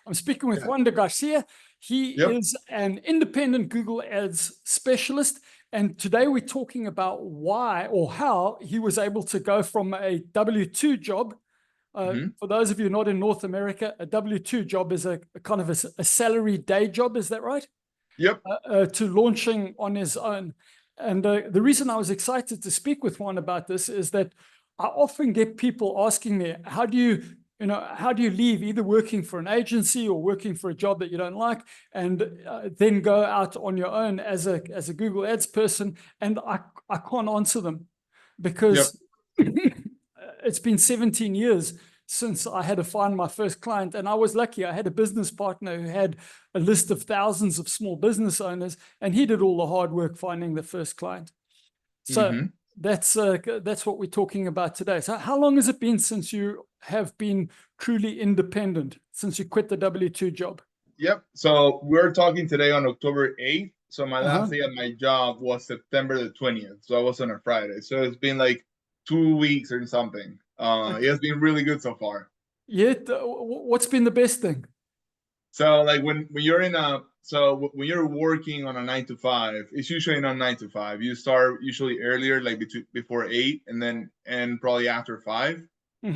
I'm speaking with Juan de Garcia. He is an independent Google Ads specialist. And today we're talking about why or how he was able to go from a W-2 job. For those of you not in North America, a W-2 job is a kind of a salary day job. Is that right? Yep. To launching on his own. And the reason I was excited to speak with Juan about this is that I often get people asking me, how do you leave either working for an agency or working for a job that you don't like and then go out on your own as a Google Ads person? And I can't answer them because it's been 17 years since I had to find my first client. And I was lucky. I had a business partner who had a list of thousands of small business owners, and he did all the hard work finding the first client. So that's what we're talking about today. So how long has it been since you have been truly independent, since you quit the W-2 job? Yep. So we're talking today on October 8th. So my last day at my job was September the 20th. So I was on a Friday. So it's been like 2 weeks or something. It has been really good so far. Yeah. What's been the best thing? So like when you're when you're working on a 9 to 5, it's usually not 9 to 5. You start usually earlier, like before 8 and then end probably after 5.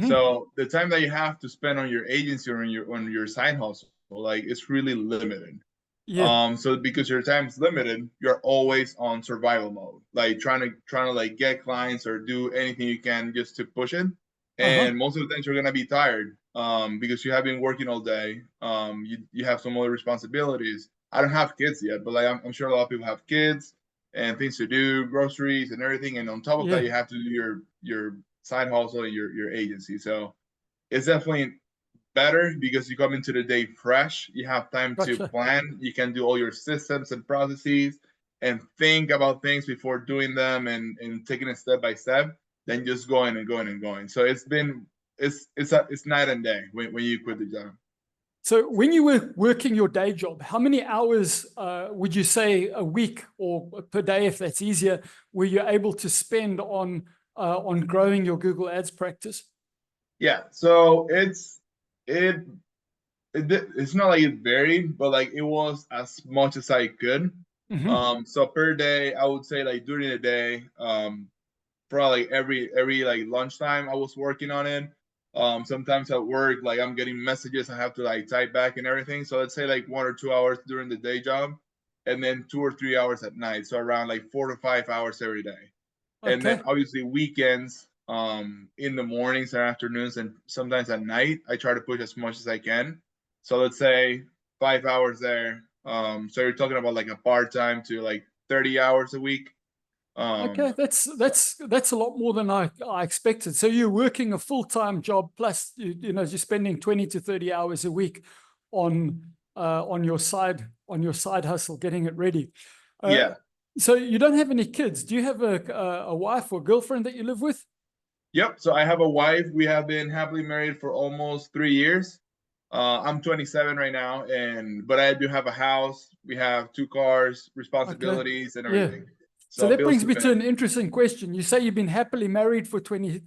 So the time that you have to spend on your agency or on your side hustle, like it's really limited. So because your time is limited, you're always on survival mode, like trying to like get clients or do anything you can just to push it. And most of the times you're gonna be tired because you have been working all day. You have some other responsibilities. I don't have kids yet, but like I'm sure a lot of people have kids and things to do, groceries and everything. And on top of that, you have to do your side hustle and your agency. So it's definitely better because you come into the day fresh. You have time to plan. You can do all your systems and processes and think about things before doing them and taking it step by step. Then just going and going and going. So it's night and day when you quit the job. So when you were working your day job, how many hours would you say a week or per day, if that's easier, were you able to spend on growing your Google Ads practice? Yeah, so it's not like it varied, but like it was as much as I could. So per day, I would say like during the day, probably every like lunchtime I was working on it. Sometimes at work, like I'm getting messages I have to like type back and everything. So let's say like 1 or 2 hours during the day job, and then 2 or 3 hours at night. So around like 4 to 5 hours every day. And then obviously weekends, in the mornings and afternoons, and sometimes at night, I try to push as much as I can. So let's say 5 hours there. So you're talking about like a part-time to like 30 hours a week. Okay, that's a lot more than I expected. So you're working a full-time job plus you're spending 20 to 30 hours a week on your side hustle, getting it ready. So you don't have any kids. Do you have a wife or girlfriend that you live with? Yep. So I have a wife. We have been happily married for almost 3 years. I'm 27 right now, but I do have a house. We have 2 cars, responsibilities, and everything. So that brings me to an interesting question. You say you've been happily married for 3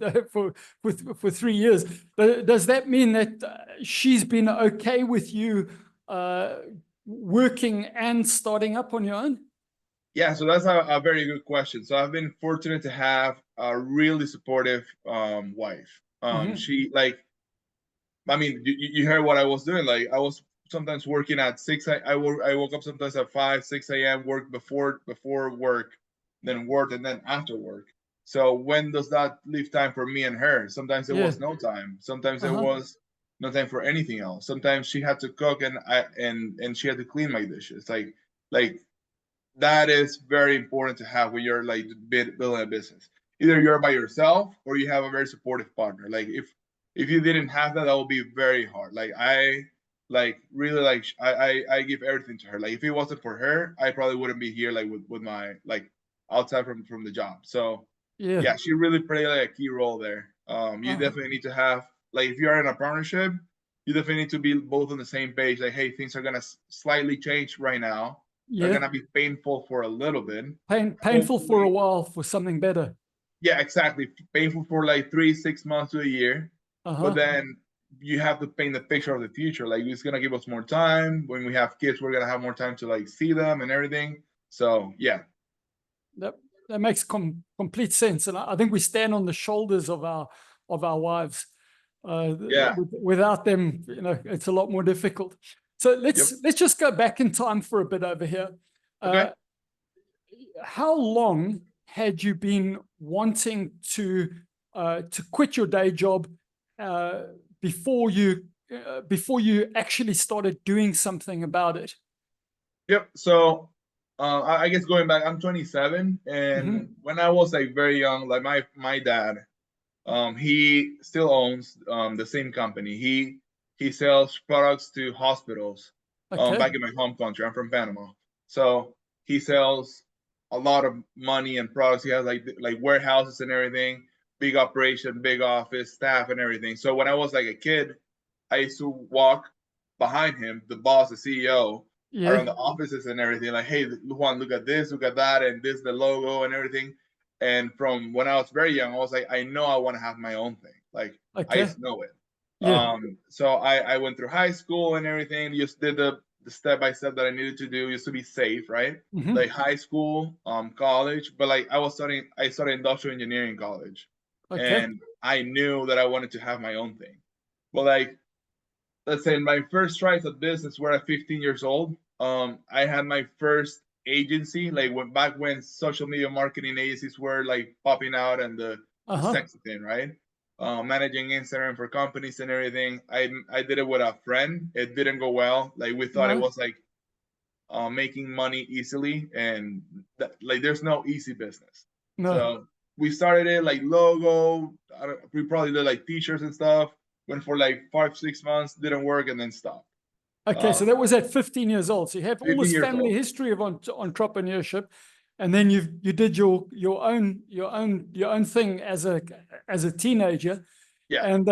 years. Does that mean that she's been okay with you working and starting up on your own? Yeah, so that's a very good question. So I've been fortunate to have a really supportive wife. She I mean, you heard what I was doing. Like I was sometimes working at 6. I woke up sometimes at 5, 6 a.m. Work before work, then work, and then after work. So when does that leave time for me and her? Sometimes there was no time. Sometimes there was no time for anything else. Sometimes she had to cook and she had to clean my dishes. Like that is very important to have when you're like building a business. Either you're by yourself or you have a very supportive partner. Like if you didn't have that, that would be very hard. Like I give everything to her. Like if it wasn't for her, I probably wouldn't be here like with my like outside from the job. So yeah, she really played like a key role there. You definitely need to have, like, if you're in a partnership, you definitely need to be both on the same page. Like, hey, things are gonna slightly change right now. They're gonna be painful for a little bit. Painful for a while for something better. Yeah, exactly. Painful for like 3-6 months to a year. But then you have to paint the picture of the future. Like it's gonna give us more time. When we have kids, we're gonna have more time to like see them and everything. So yeah. That that makes complete sense, and I think we stand on the shoulders of our wives. Yeah. Without them, it's a lot more difficult. So Yep. let's just go back in time for a bit over here. Okay. How long had you been wanting to quit your day job before you actually started doing something about it? Yep. So I guess going back, I'm 27, and when I was like very young, like my dad, he still owns the same company. He sells products to hospitals. Okay. Back in my home country, I'm from Panama, so he sells a lot of money and products. He has like warehouses and everything, big operation, big office, staff, and everything. So when I was like a kid, I used to walk behind him, the boss, the CEO, Yeah. around the offices and everything. Like, hey, Juan, look at this, look at that, and this the logo and everything. And from when I was very young, I was like, I know I want to have my own thing. Like, I Okay. just know it. Yeah. So I went through high school and everything. Just did the step by step that I needed to do just to be safe, right? Like high school, college, but like I studied industrial engineering in college, Okay. and I knew that I wanted to have my own thing. But like, let's say my first tries at business were at 15 years old. I had my first agency, like back when social media marketing agencies were like popping out and the sexy thing, right? Managing Instagram for companies and everything. I did it with a friend. It didn't go well. Like we thought it was like making money easily, and like there's no easy business. No. So we started it like logo. We probably did like t-shirts and stuff. Went for like 5-6 months, didn't work, and then stopped. Okay, so that was at 15 years old. So you have all 15 this years family old. history of entrepreneurship, and then you did your own thing as a teenager. Yeah. And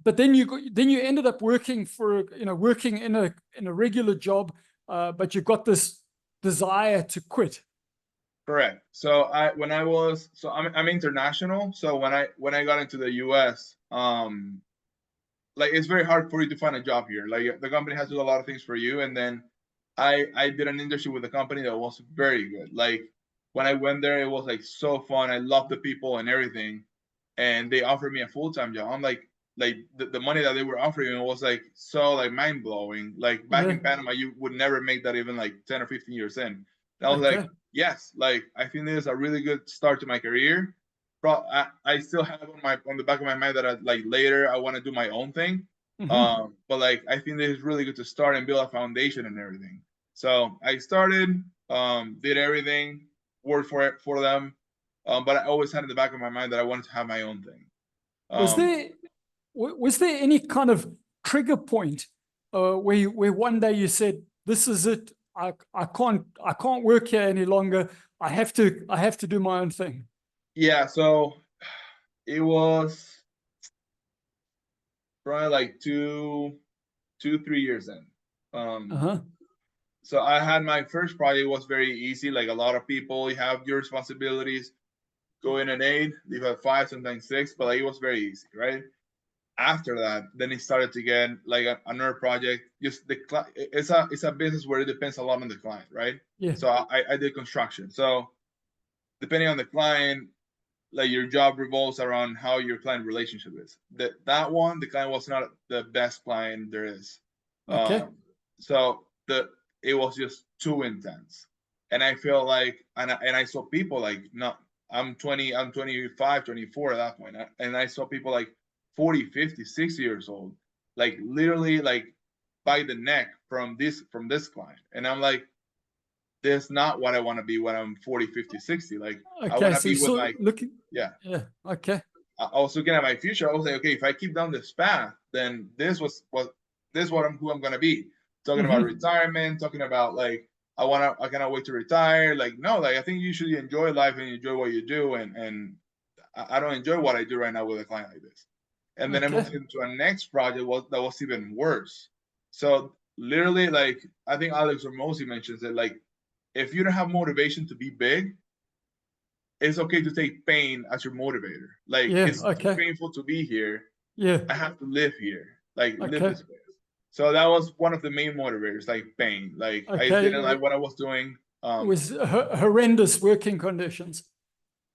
but then you ended up working working in a regular job, but you got this desire to quit. Correct. So I'm international. So when I got into the US, like it's very hard for you to find a job here. Like the company has to do a lot of things for you, and then I did an internship with a company that was very good. Like when I went there, it was like so fun. I loved the people and everything, and they offered me a full-time job. I'm like the money that they were offering me was like so like mind-blowing. Like back in Panama, you would never make that even like 10 or 15 years in. And I was like, yes, like I think this is a really good start to my career. I still have on the back of my mind that like later I want to do my own thing. But like I think this is really good to start and build a foundation and everything. So I started, did everything, worked for them, but I always had in the back of my mind that I wanted to have my own thing. Was there any kind of trigger point where one day you said, "This is it. I can't work here any longer. I have to do my own thing." Yeah, so it was probably like 3 years in. So I had my first project was very easy. Like a lot of people, you have your responsibilities. Go in at 8, leave at 5, sometimes 6, but like it was very easy, right? After that, then it started to get like another project. Just it's a business where it depends a lot on the client, right? Yeah. So I did construction. So depending on the client, like your job revolves around how your client relationship is. The client was not the best client there is. Okay. So it was just too intense, and I feel like and I saw people like not. I'm 20, I'm 25, 24 at that point, and I saw people like 40, 50, 60 years old, like literally like by the neck from this client, and I'm like, this is not what I want to be when I'm 40, 50, 60. Like I want to be with my yeah. Okay. I was looking at my future. I was like, okay, if I keep down this path, then this was who I'm gonna be. Talking about retirement, talking about like I cannot wait to retire. Like no, like I think you should enjoy life and enjoy what you do. And I don't enjoy what I do right now with a client like this. And then I moved into a next project that was even worse. So literally, like I think Alex Ramosi mentions it. Like if you don't have motivation to be big, it's okay to take pain as your motivator. Like it's too painful to be here. Yeah. I have to live here, like live Okay. this place. So that was one of the main motivators, like pain. Like I just Okay. didn't like what I was doing. It was horrendous working conditions.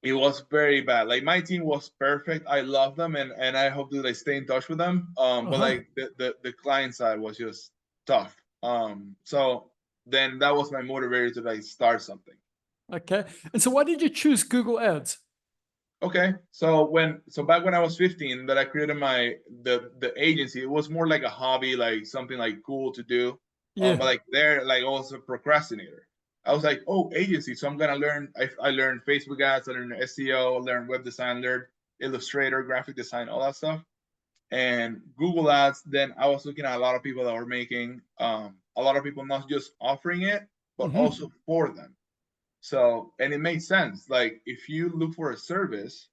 It was very bad. Like my team was perfect. I love them, and I hope that I stay in touch with them. But Uh-huh. like the client side was just tough. So then that was my motivator to like start something. Okay. And so why did you choose Google Ads? Okay, so back when I was 15, that I created the agency. It was more like a hobby, like something like cool to do. Yeah. But like there, like I was a procrastinator. I was like, oh, agency. So I'm gonna learn. I learned Facebook ads, I learned SEO, I learned web design, learned Illustrator, graphic design, all that stuff. And Google Ads. Then I was looking at a lot of people that were making, a lot of people not just offering it, but Mm-hmm. also for them. So, and it made sense. Like if you look for a service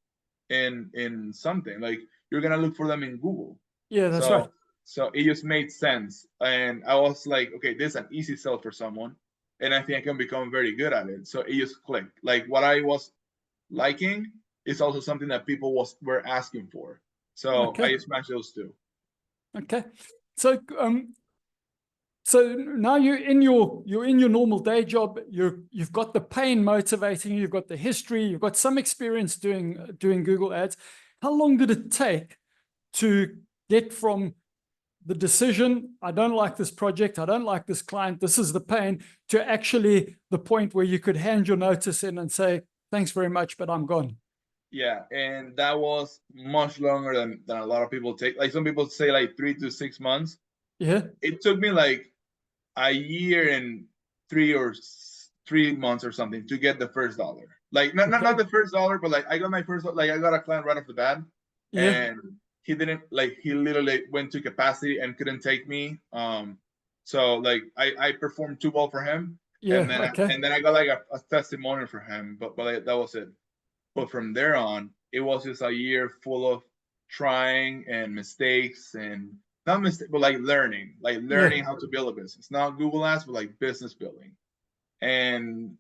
in something, like you're gonna look for them in Google. Yeah, that's right. So it just made sense. And I was like, okay, this is an easy sell for someone. And I think I can become very good at it. So it just clicked. Like what I was liking is also something that people were asking for. So I Okay. just matched those two. Okay. So so now you're in your normal day job. You've got the pain motivating you. You've got the history. You've got some experience doing Google Ads. How long did it take to get from the decision, I don't like this project, I don't like this client, this is the pain, to actually the point where you could hand your notice in and say, thanks very much, but I'm gone? Yeah, and that was much longer than a lot of people take. Like some people say like 3 to 6 months. Yeah. It took me like a year and 3 months or something to get the first dollar. Like not Okay. the first dollar, but like I got my first, like I got a client right off the bat, Yeah. and he didn't, like he literally went to capacity and couldn't take me. So like I performed too well for him, Yeah. Okay. and then I got like a testimonial for him, but like, that was it. But from there on, it was just a year full of trying and mistakes, and not mistake, but like Yeah. learning how to build a business. Not Google Ads, but like business building. And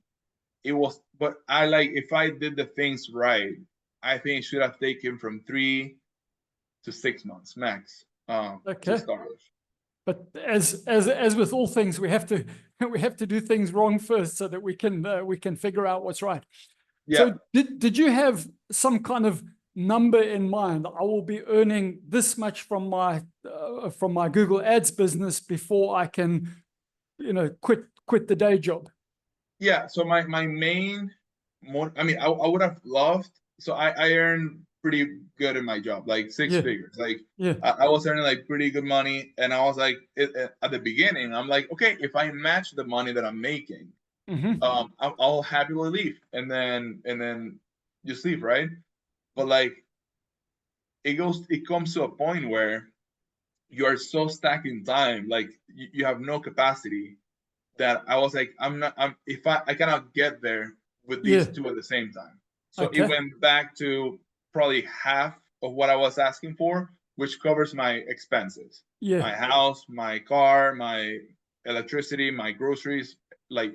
it was, but I like, if I did the things right, I think it should have taken from 3 to 6 months max, to Okay. start with. But as with all things, we have to we have to do things wrong first so that we can figure out what's right. Yeah. So did you have some kind of number in mind? I will be earning this much from my Google Ads business before I can, quit the day job. Yeah, so my main I mean, I would have loved, so I earn pretty good in my job, like six Yeah, figures. Like yeah, I was earning like pretty good money, and I was like, at the beginning, I'm like, okay, if I match the money that I'm making, hmm, I'll happily leave, and then just leave, right? But like it comes to a point where you are so stacked in time, like you have no capacity, that I was like, I'm if I cannot get there with these yeah. two at the same time. So it Okay, went back to probably half of what I was asking for, which covers my expenses, yeah. my house, my car, my electricity, my groceries, like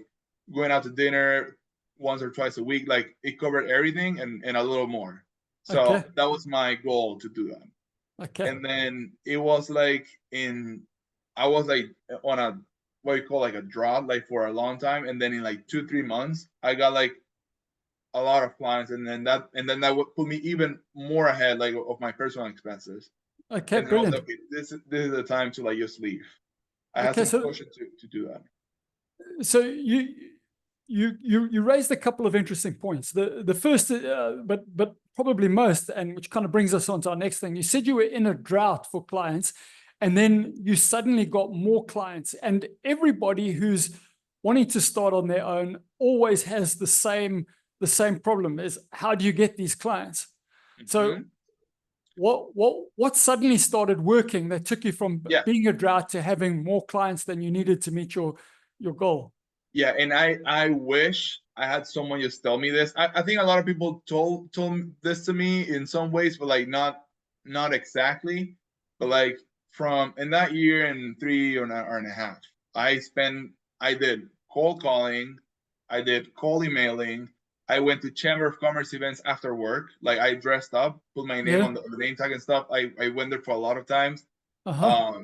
going out to dinner once or twice a week. Like it covered everything and a little more. Okay, So that was my goal, to do that. okay, And then it was like I was like on a, what you call like a drought, like for a long time, and then in like 2 3 months I got like a lot of clients, and then that would put me even more ahead, like of my personal expenses. okay. And then I was like, Brilliant. okay, this is the time to like just leave. I had Okay, to so push it to do that. so you raised a couple of interesting points. The first, but probably most, and which kind of brings us on to our next thing. You said you were in a drought for clients, and then you suddenly got more clients. And everybody who's wanting to start on their own always has the same problem: is how do you get these clients? So Hmm. what suddenly started working that took you from Yeah. being a drought to having more clients than you needed to meet your goal? Yeah, and I wish I had someone just tell me this. I think a lot of people told this to me in some ways, but like not exactly. But like from in that year and 3 or and a half, I did cold calling, I did cold emailing, I went to Chamber of Commerce events after work. Like I dressed up, put my name Yeah. on the name tag and stuff. I went there for a lot of times. Uh-huh.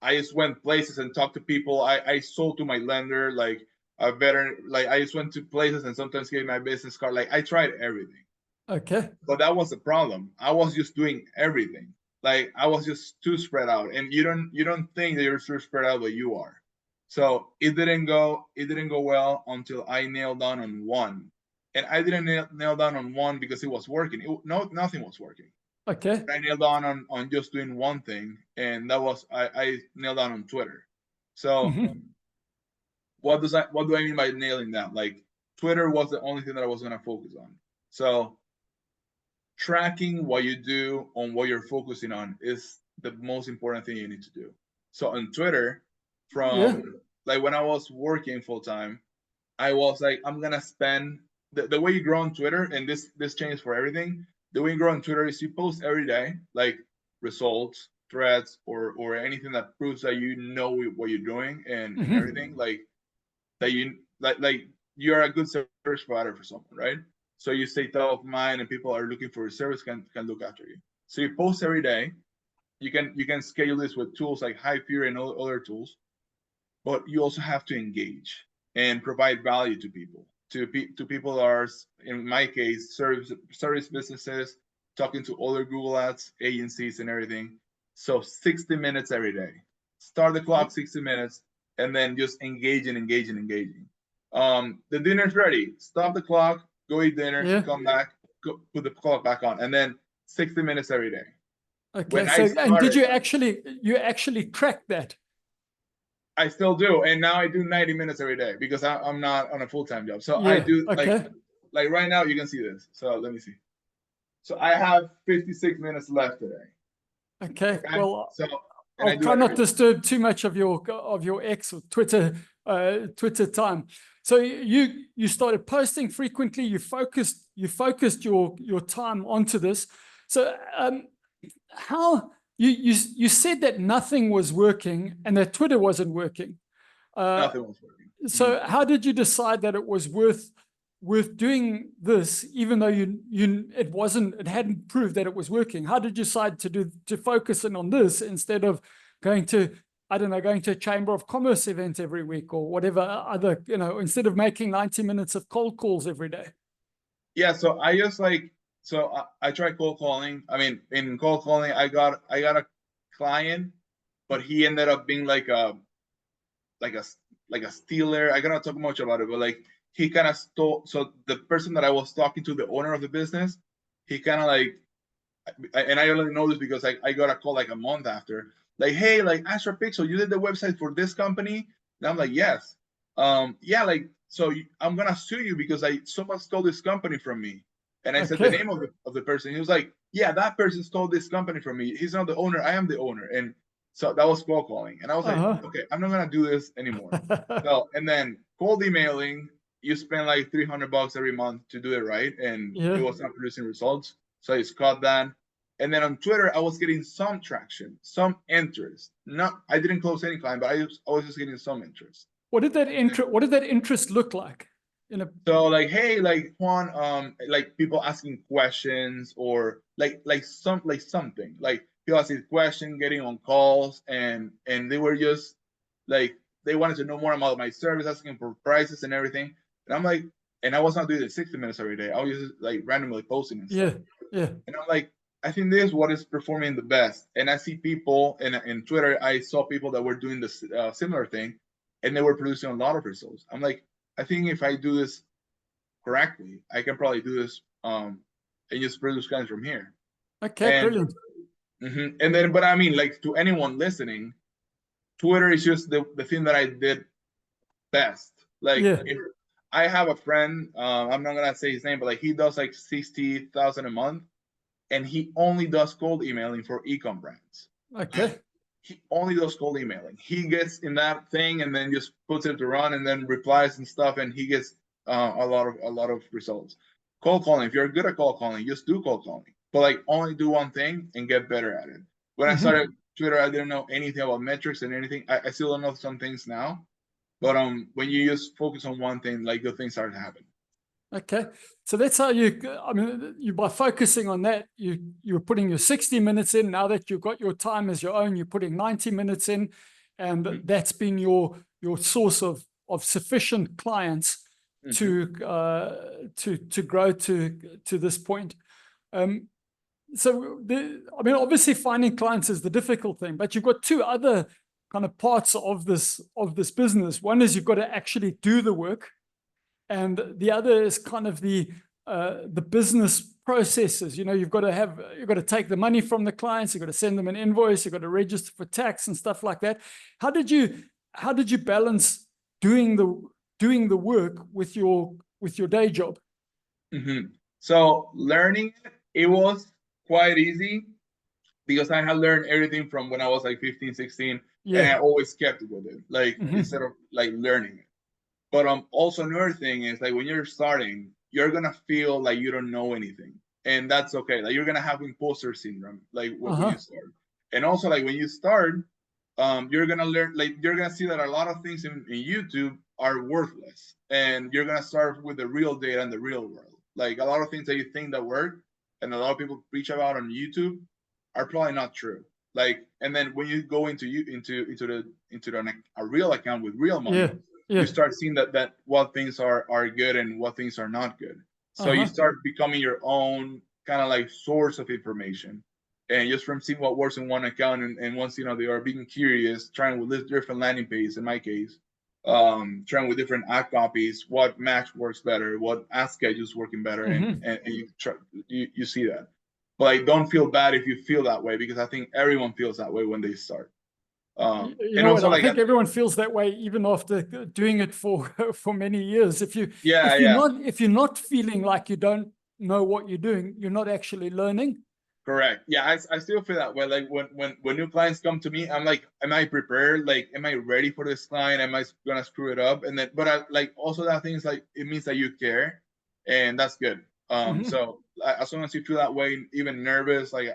I just went places and talked to people. I sold to my lender, like I just went to places and sometimes gave my business card. Like I tried everything. Okay. But that was the problem. I was just doing everything. Like I was just too spread out. And you don't think that you're too spread out, but you are. So it didn't go well until I nailed down on one. And I didn't nail down on one because it was working. Nothing was working. Okay. I nailed down on just doing one thing, and that was I nailed down on Twitter. So what do I mean by nailing down? Like Twitter was the only thing that I was gonna focus on. So tracking what you do on what you're focusing on is the most important thing you need to do. So on Twitter, from like when I was working full time, I was like, I'm gonna spend the way you grow on Twitter, and this changed for everything. The way you grow on Twitter is you post every day, like results, threads, or anything that proves that you know what you're doing and everything, like that you like you're a good service provider for someone, right? So you stay top of mind, and people are looking for a service can look after you. So you post every day. You can schedule this with tools like Hyperion and other tools, but you also have to engage and provide value to people. To people that are, in my case, service businesses, talking to other Google Ads agencies and everything. So 60 minutes every day. Start the clock 60 minutes, and then just engaging. The dinner's ready. Stop the clock, go eat dinner, come back, put the clock back on, and then 60 minutes every day. Okay. And did you actually track that? I still do, and now I do 90 minutes every day because I'm not on a full-time job. So I do like right now you can see this. So let me see. So I have 56 minutes left today. Okay. Well, so I'll try not to disturb too much of your X or Twitter time. So you started posting frequently. You focused your time onto this. So how you said that nothing was working and that Twitter wasn't working. Nothing was working. So how did you decide that it was worth doing this, even though it hadn't proved that it was working? How did you decide to focus in on this instead of going to, I don't know, going to a Chamber of Commerce event every week or whatever other, instead of making 90 minutes of cold calls every day? Yeah, so I just I tried cold calling. I mean, in cold calling, I got a client, but he ended up being like a stealer. I cannot talk much about it, but like he kind of stole. So the person that I was talking to, the owner of the business, he kind of like, and I only know this because I got a call like a month after, like, hey, like Astra Pixel, you did the website for this company? And I'm like, yes. Yeah, like, so I'm gonna sue you because someone stole this company from me. And I said the name of the person. He was like, yeah, that person stole this company from me. He's not the owner. I am the owner. And so that was cold calling. And I was like, okay, I'm not going to do this anymore. So, and then cold emailing, you spend like $300 every month to do it right. And it was not producing results. So I just cut that. And then on Twitter, I was getting some traction, some interest. I didn't close any client, but I was just getting some interest. What did that interest look like? So like, hey, like Juan, like people asking questions or like something like people asking questions, getting on calls, and they were just like they wanted to know more about my service, asking for prices and everything. And I'm like, and I was not doing it 60 minutes every day. I was just like randomly posting and stuff. Yeah. And I'm like, I think this is what is performing the best. And I see people in Twitter. I saw people that were doing this similar thing, and they were producing a lot of results. I'm like, I think if I do this correctly, I can probably do this and just produce clients from here. Okay, brilliant. And then, but I mean, like to anyone listening, Twitter is just the thing that I did best. Like, if I have a friend, I'm not gonna say his name, but like he does like 60,000 a month, and he only does cold emailing for e-com brands. Okay. He only does cold emailing. He gets in that thing and then just puts it to run and then replies and stuff, and he gets a lot of results. Cold calling, if you're good at cold calling, just do cold calling, but like only do one thing and get better at it. When I started Twitter, I didn't know anything about metrics and anything. I still don't know some things now, But when you just focus on one thing, like good things start to happen. Okay, so that's how I mean, you by focusing on that, you're putting your 60 minutes in. Now that you've got your time as your own, you're putting 90 minutes in, and that's been your source of sufficient clients to grow to this point. So I mean, obviously finding clients is the difficult thing, but you've got two other kind of parts of this business. One is you've got to actually do the work, and the other is kind of the business processes. You know, you've got to take the money from the clients, you've got to send them an invoice, you've got to register for tax and stuff like that. How did you balance doing the work with your day job? So learning it was quite easy because I had learned everything from when I was like 15, 16, and I always kept with it, like instead of like learning it. But also another thing is like when you're starting, you're gonna feel like you don't know anything, and that's okay. Like you're gonna have imposter syndrome, like when you start. And also like when you start, you're gonna learn, like you're gonna see that a lot of things in YouTube are worthless, and you're gonna start with the real data and the real world. Like a lot of things that you think that work, and a lot of people preach about on YouTube, are probably not true. Like, and then when you go into a real account with real money, you start seeing that what things are good and what things are not good. So you start becoming your own kind of like source of information. And just from seeing what works in one account, and once they are being curious, trying with different landing pages, in my case, trying with different ad copies, what match works better, what ad schedules working better, and you see that. But like, don't feel bad if you feel that way, because I think everyone feels that way when they start. You know what? I think everyone feels that way even after doing it for many years. If you're not feeling like you don't know what you're doing, you're not actually learning. Correct. Yeah, I still feel that way. Like when new clients come to me, I'm like, am I prepared? Like, am I ready for this client? Am I gonna screw it up? And then, but I like also that thing is like, it means that you care, and that's good. So as long as you feel that way, even nervous, like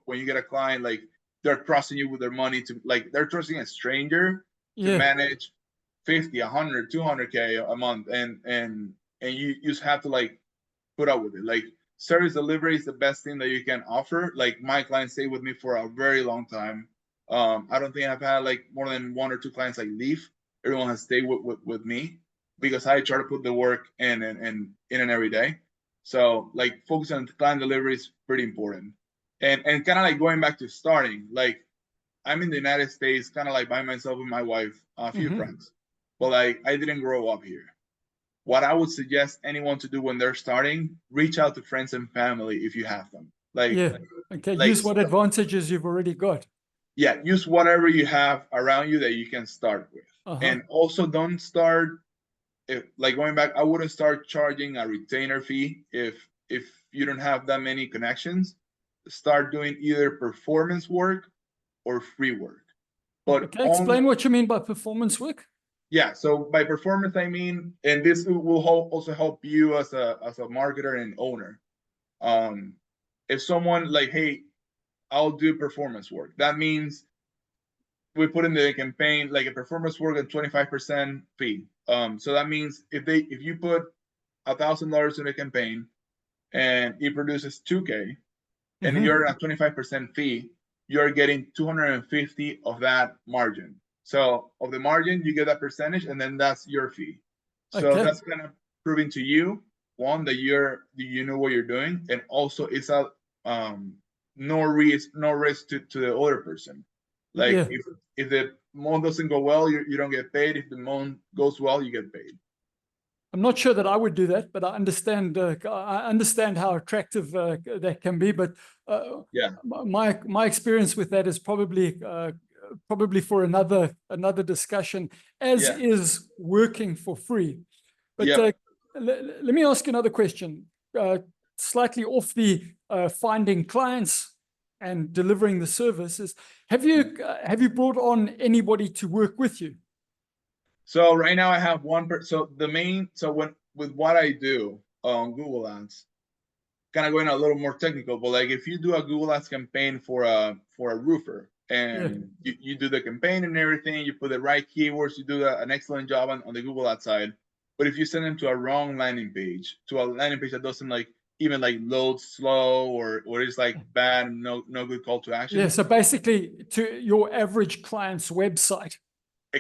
when you get a client, like they're trusting you with their money to, like they're trusting a stranger to manage 50, 100, 200K a month, and you just have to like put up with it. Like service delivery is the best thing that you can offer. Like my clients stay with me for a very long time. I don't think I've had like more than 1 or 2 clients like leave. Everyone has stayed with me because I try to put the work in and every day. So like focusing on client delivery is pretty important. And kind of like going back to starting, like I'm in the United States, kind of like by myself and my wife, a few friends, but like I didn't grow up here. What I would suggest anyone to do when they're starting, reach out to friends and family if you have them. Like, use what advantages you've already got. Yeah, use whatever you have around you that you can start with. And also don't start, like going back, I wouldn't start charging a retainer fee if you don't have that many connections. Start doing either performance work or free work. But explain what you mean by performance work. Yeah, so by performance, I mean, and this will also help you as a marketer and owner. If someone like, hey, I'll do performance work, that means we put in the campaign like a performance work at 25% fee. So that means if you put $1,000 in a campaign and it produces 2K, and you're at 25% fee, you're getting 250 of that margin. So of the margin, you get that percentage, and then that's your fee. So that's kind of proving to you, one, that you know what you're doing, and also it's a no risk to the other person. Like if the month doesn't go well, you don't get paid. If the month goes well, you get paid. I'm not sure that I would do that, but I understand how attractive that can be. But my experience with that is probably for another discussion, as is working for free. But let me ask you another question, slightly off the finding clients and delivering the services. Have you brought on anybody to work with you? So right now I have one so with what I do on Google Ads, kind of going a little more technical, but like if you do a Google Ads campaign for a roofer, and you do the campaign and everything, you put the right keywords, you do an excellent job on the Google Ads side. But if you send them to a wrong landing page, to a landing page that doesn't like even like load slow, or it's like bad, no good call to action. Yeah, so basically to your average client's website.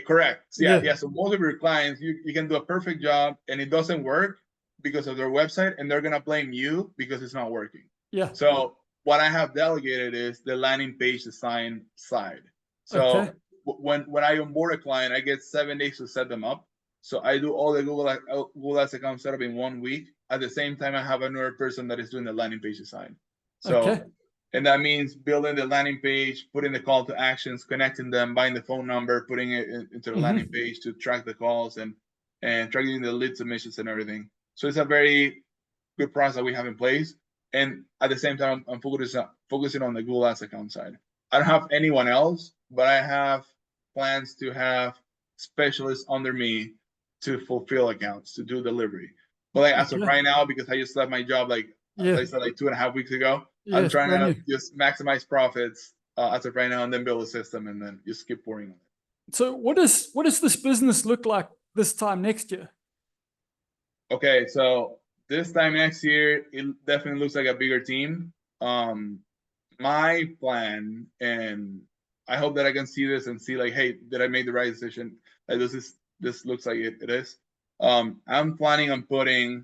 Correct. Yeah. So most of your clients, you can do a perfect job and it doesn't work because of their website, and they're gonna blame you because it's not working. Yeah. So what I have delegated is the landing page design side. So Okay. when I onboard a client, I get 7 days to set them up. So I do all the Google Ads account setup in 1 week. At the same time, I have another person that is doing the landing page design. So, okay. And that means building the landing page, putting the call to actions, connecting them, buying the phone number, putting it into the landing page to track the calls and tracking the lead submissions and everything. So it's a very good process that we have in place. And at the same time, I'm focusing on the Google Ads account side. I don't have anyone else, but I have plans to have specialists under me to fulfill accounts, to do delivery. But like as of right now, because I just left my job like I said, like 2.5 weeks ago, I'm trying to just maximize profits as of right now, and then build a system, and then just keep pouring on it. So what does this business look like this time next year? Okay, so this time next year, it definitely looks like a bigger team. My plan, and I hope that I can see this and see like, hey, did I make the right decision? Like this looks like it is. I'm planning on putting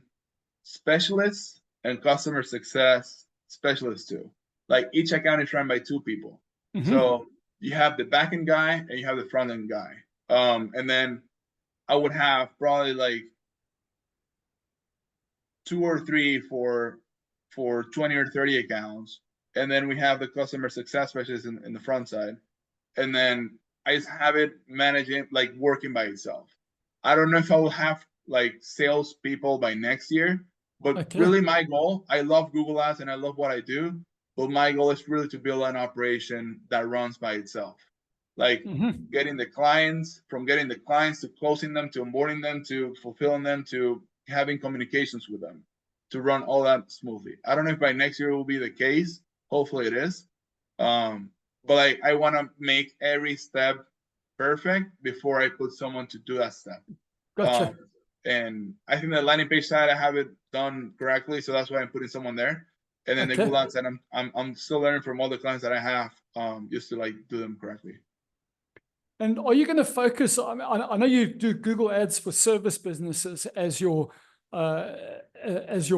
specialists and customer success specialists too. Like each account is run by 2 people. So you have the backend guy and you have the front end guy. And then I would have probably like 2 or 3 for 20 or 30 accounts. And then we have the customer success specialist in the front side. And then I just have it managing, like working by itself. I don't know if I will have like sales people by next year, but really my goal, I love Google Ads and I love what I do, but my goal is really to build an operation that runs by itself. Like getting the clients, from getting the clients to closing them, to onboarding them, to fulfilling them, to having communications with them, to run all that smoothly. I don't know if by next year it will be the case. Hopefully it is. But I want to make every step perfect before I put someone to do that step. Gotcha. And I think the landing page side, I have it done correctly, so that's why I'm putting someone there. And then the Google Ads side, I'm still learning from all the clients that I have, just to like do them correctly. And are you going to focus? I know you do Google Ads for service businesses as your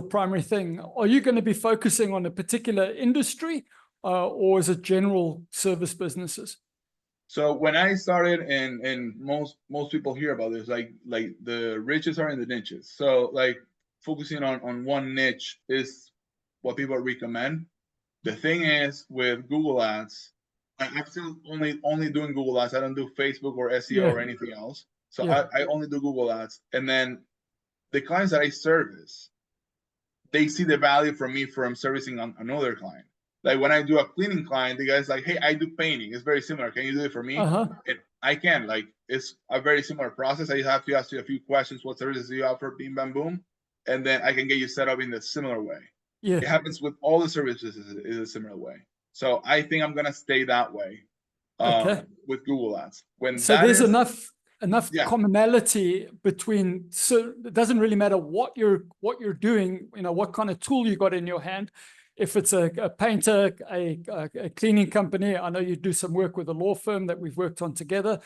primary thing. Are you going to be focusing on a particular industry, or is it general service businesses? So when I started, and most people hear about this, like the riches are in the niches. So like focusing on one niche is what people recommend. The thing is with Google Ads, I'm still only doing Google Ads. I don't do Facebook or SEO or anything else. So I only do Google Ads. And then the clients that I service, they see the value from me from servicing another client. Like when I do a cleaning client, the guy's like, hey, I do painting. It's very similar. Can you do it for me? And I can. Like, it's a very similar process. I just have to ask you a few questions. What services do you offer? Bing, bam, boom. And then I can get you set up in the similar way. It happens with all the services is a similar way. So I think I'm going to stay that way with Google Ads. So there's enough commonality between, so it doesn't really matter what you're doing, what kind of tool you got in your hand. If it's a painter, a cleaning company, I know you do some work with a law firm that we've worked on together.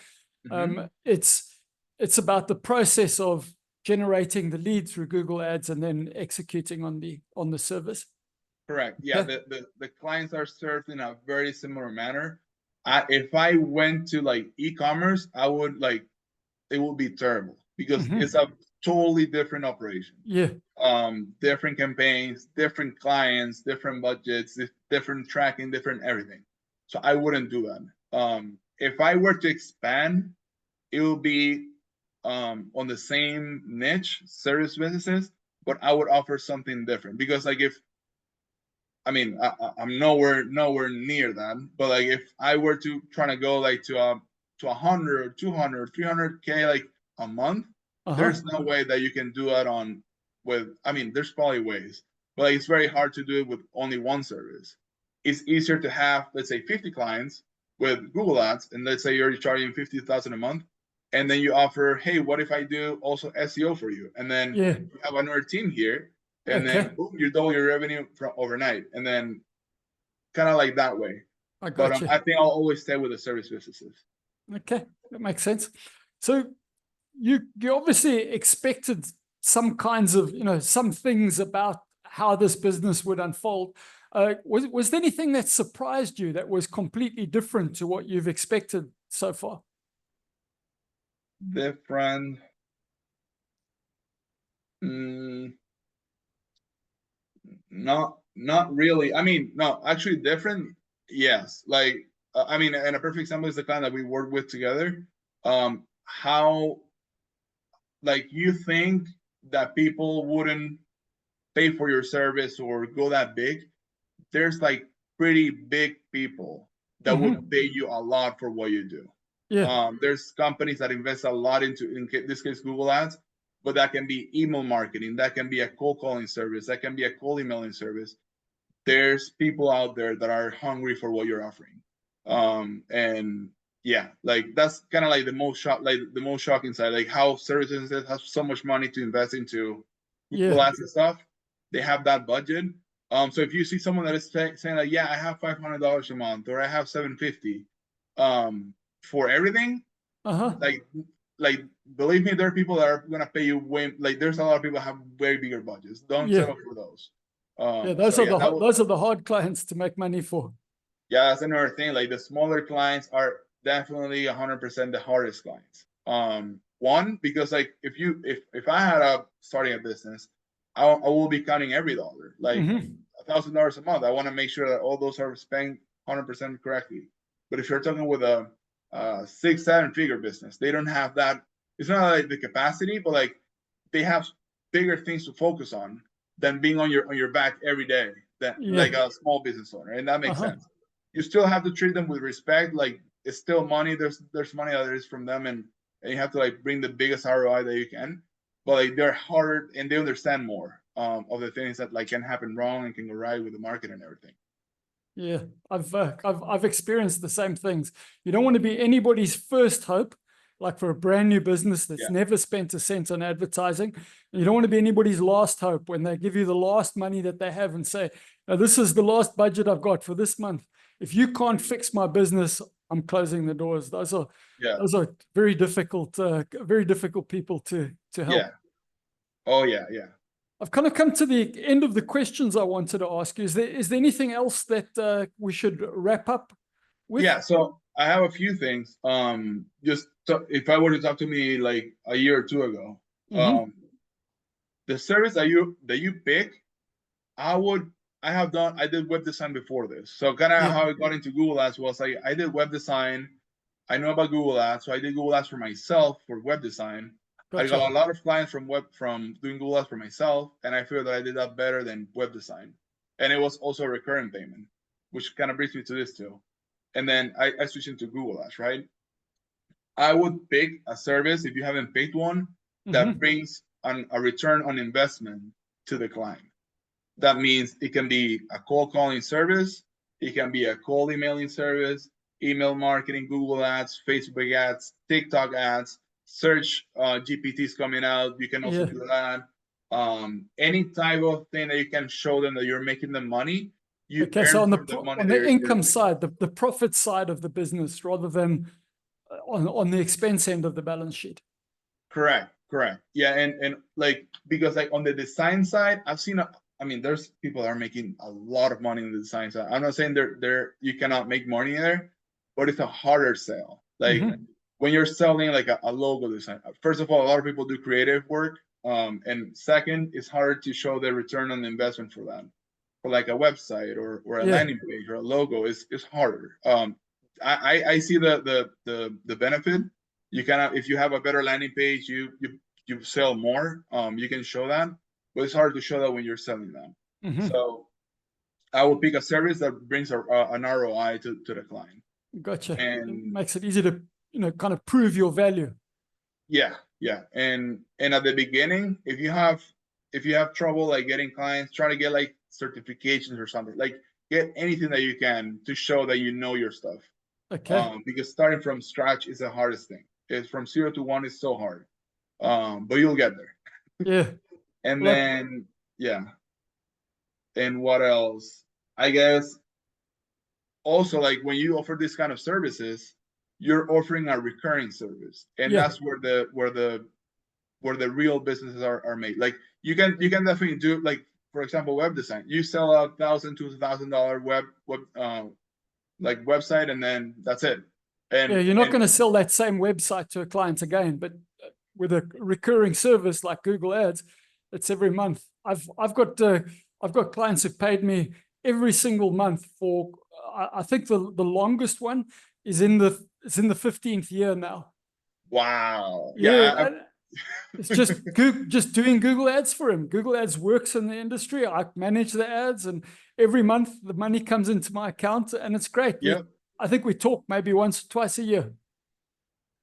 It's about the process of generating the lead through Google Ads and then executing on the service. Correct. Yeah, the clients are served in a very similar manner. If I went to like e-commerce, I would like, it would be terrible because it's a totally different operation. Different campaigns, different clients, different budgets, different tracking, different everything. So I wouldn't do that. If I were to expand, it would be on the same niche, service businesses, but I would offer something different. Because like I'm nowhere near that, but like if I were to try to go like to 100 or 200 or 300K like a month, there's no way that you can do that there's probably ways, but like, it's very hard to do it with only one service. It's easier to have, let's say, 50 clients with Google Ads, and let's say you're charging 50,000 a month, and then you offer, hey, what if I do also SEO for you? And then Yeah. you have another team here, and Okay. then boom, you double your revenue from overnight, and then kind of like that way. I But got you. I think I'll always stay with the service businesses. Okay, that makes sense. So you obviously expected some kinds of, some things about how this business would unfold. Was there anything that surprised you that was completely different to what you've expected so far? Different. Not really. I mean, no, actually different. Yes. Like, I mean, and a perfect example is the client that we work with together. How, like, you think that people wouldn't pay for your service or go that big. There's like pretty big people that would pay you a lot for what you do. Yeah. There's companies that invest a lot into, in this case, Google Ads, but that can be email marketing, that can be a cold calling service, that can be a cold emailing service. There's people out there that are hungry for what you're offering. And yeah, like that's kind of like the most shocking side, like how services have so much money to invest into Google Ads and stuff. They have that budget. So if you see someone that is saying like, yeah, I have $500 a month, or I have $750, for everything, like believe me, there are people that are gonna pay you way. Like there's a lot of people that have way bigger budgets. Don't settle for those. Those are the hard clients to make money for. Yeah, that's another thing. Like the smaller clients are definitely 100% the hardest clients. One, because like if I had a starting a business, I will be counting every dollar, like $1,000 a month. I want to make sure that all those are spent 100% correctly. But if you're talking with a 6-7 figure business, they don't have that. It's not like the capacity, but like they have bigger things to focus on than being on your back every day, that like a small business owner, and that makes sense. You still have to treat them with respect. Like it's still money. There's money that is from them, and you have to like bring the biggest ROI that you can. But like they're harder and they understand more of the things that like can happen wrong and can go right with the market and everything. Yeah, I've experienced the same things. You don't want to be anybody's first hope, like for a brand new business that's never spent a cent on advertising. And you don't want to be anybody's last hope when they give you the last money that they have and say, now, this is the last budget I've got for this month. If you can't fix my business, I'm closing the doors. Those are very difficult people to help. Yeah. Oh yeah, yeah. I've kind of come to the end of the questions I wanted to ask you. Is there anything else that we should wrap up with? Yeah, so I have a few things. Just if I were to talk to me like a year or two ago, the service that you pick, I did web design before this. So kind of how I got into Google Ads was like I did web design. I know about Google Ads, so I did Google Ads for myself for web design. Gotcha. I got a lot of clients from doing Google Ads for myself, and I feel that I did that better than web design. And it was also a recurring payment, which kind of brings me to this too. And then I switched into Google Ads, right? I would pick a service, if you haven't picked one, that brings a return on investment to the client. That means it can be a cold calling service, it can be a cold emailing service, email marketing, Google Ads, Facebook ads, TikTok ads, search GPTs coming out. You can also do that. Any type of thing that you can show them that you're making them money. So on the income side, the profit side of the business, rather than on the expense end of the balance sheet. Correct. Yeah, and like because like on the design side, I've seen there's people that are making a lot of money in the design side. I'm not saying you cannot make money there, but it's a harder sale. Like when you're selling like a logo design, first of all, a lot of people do creative work. And second, it's harder to show the return on the investment for that. For like a website or a landing page or a logo is harder. I see the benefit. You cannot, if you have a better landing page, you sell more. You can show that, but it's hard to show that when you're selling them. So I will pick a service that brings an ROI to the client. Gotcha. And it makes it easy to kind of prove your value. Yeah. And at the beginning, if you have trouble like getting clients, try to get like certifications or something. Like get anything that you can to show that you know your stuff. Okay. Because starting from scratch is the hardest thing. It's from 0 to 1 is so hard. But you'll get there. Yeah. And Well, then, yeah. And what else? I guess also, like when you offer this kind of services, you're offering a recurring service, and yeah. that's where the real businesses are made. Like you can definitely do, like, for example, web design. You sell a $1,000 to $2,000 web like website, and then that's it. Yeah, And you're not going to sell that same website to a client again, but with a recurring service like Google Ads, it's every month. I've got clients who paid me every single month for. I think the longest one is in the 15th year now. wow, Yeah, it's just just doing Google Ads for him. Google Ads works in the industry. I manage the ads, and every month the money comes into my account, and it's great. yeah. I think we talk maybe once or twice a year.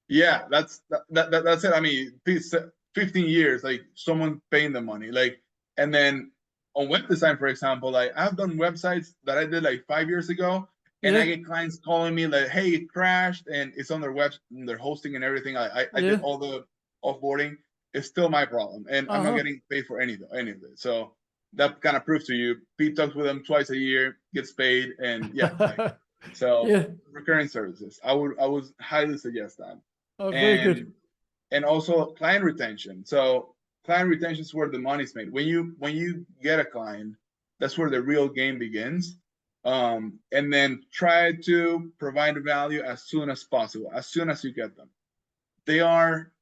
Yeah, that's it. I mean, 15 years, like someone paying the money, like, and then on web design, for example, like I've done websites that I did like 5 years ago, and I Yeah, get clients calling me like, "Hey, it crashed," and it's on their web, their hosting and everything. I yeah. did all the offboarding. It's still my problem, and I'm not Uh-huh. getting paid for any of it. So that kind of proves to you, Pete talks with them twice a year, gets paid, and yeah, like, so Yeah. recurring services. I would highly suggest that. Oh, very and good. and also client retention. So client retention is where the money's made. When you get a client, that's where the real game begins. And then try to provide value as soon as possible, as soon as you get them. They're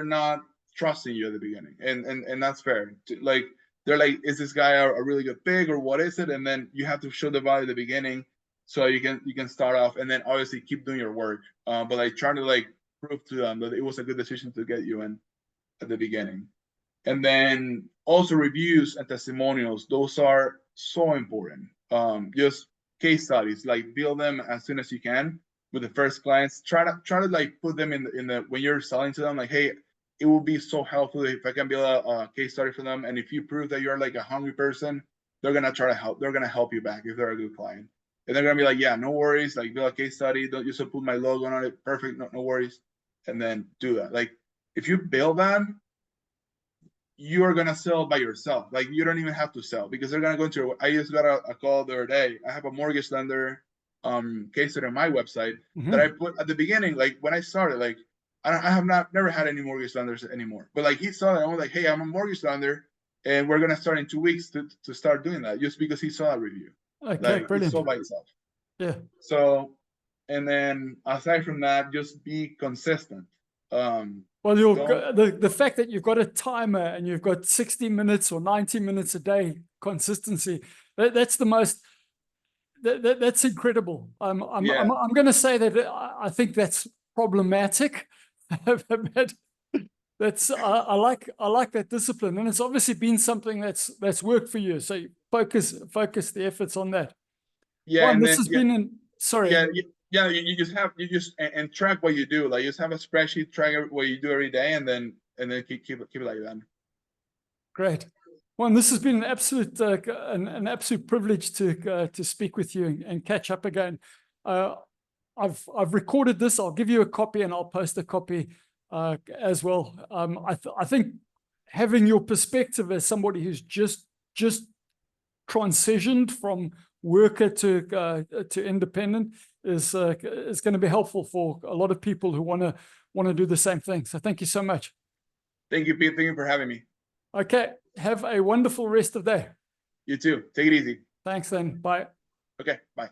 not trusting you at the beginning, and that's fair. Like they're like, is this guy a really good pig, or what is it? And then you have to show the value at the beginning, so you can start off, and then obviously keep doing your work. But like trying to like prove to them that it was a good decision to get you in at the beginning. And then also reviews and testimonials, those are so important. Just case studies, like build them as soon as you can with the first clients. Try to like put them in the when you're selling to them, like, hey, it will be so helpful if I can build a case study for them. And if you prove that you're like a hungry person, they're gonna try to help. They're gonna help you back if they're a good client. And they're gonna be like, yeah, no worries. Like build a case study. Don't just put my logo on it. Perfect. No worries. And then do that. Like if you build that, you are gonna sell by yourself. Like you don't even have to sell, because they're gonna go into. I just got a call the other day. I have a mortgage lender case study on my website that I put at the beginning. Like when I started, like I have never had any mortgage lenders anymore. But like he saw that, I was like, hey, I'm a mortgage lender, and we're gonna start in 2 weeks to start doing that, just because he saw a review. Okay, Like it's brilliant. sold by itself. Yeah. So, and then aside from that, just be consistent. Well, Don't. the fact that you've got a timer and you've got 60 minutes or 90 minutes a day consistency, that's the most, that's incredible. I'm Yeah. going to say that I think that's problematic. But that's I like that discipline, and it's obviously been something that's worked for you. So you focus the efforts on that. Yeah, Juan, and this then has been sorry. you just have and track what you do. Like you just have a spreadsheet, track what you do every day, and then keep it like that. Great. Juan, this has been an absolute an absolute privilege to speak with you and catch up again. I've recorded this. I'll give you a copy, and I'll post a copy as well. I think having your perspective as somebody who's just transitioned from worker to independent is going to be helpful for a lot of people who want to do the same thing. So thank you so much. Thank you, Pete. Thank you for having me. Okay. Have a wonderful rest of the day. You too. Take it easy. Thanks then. Bye. Okay. Bye.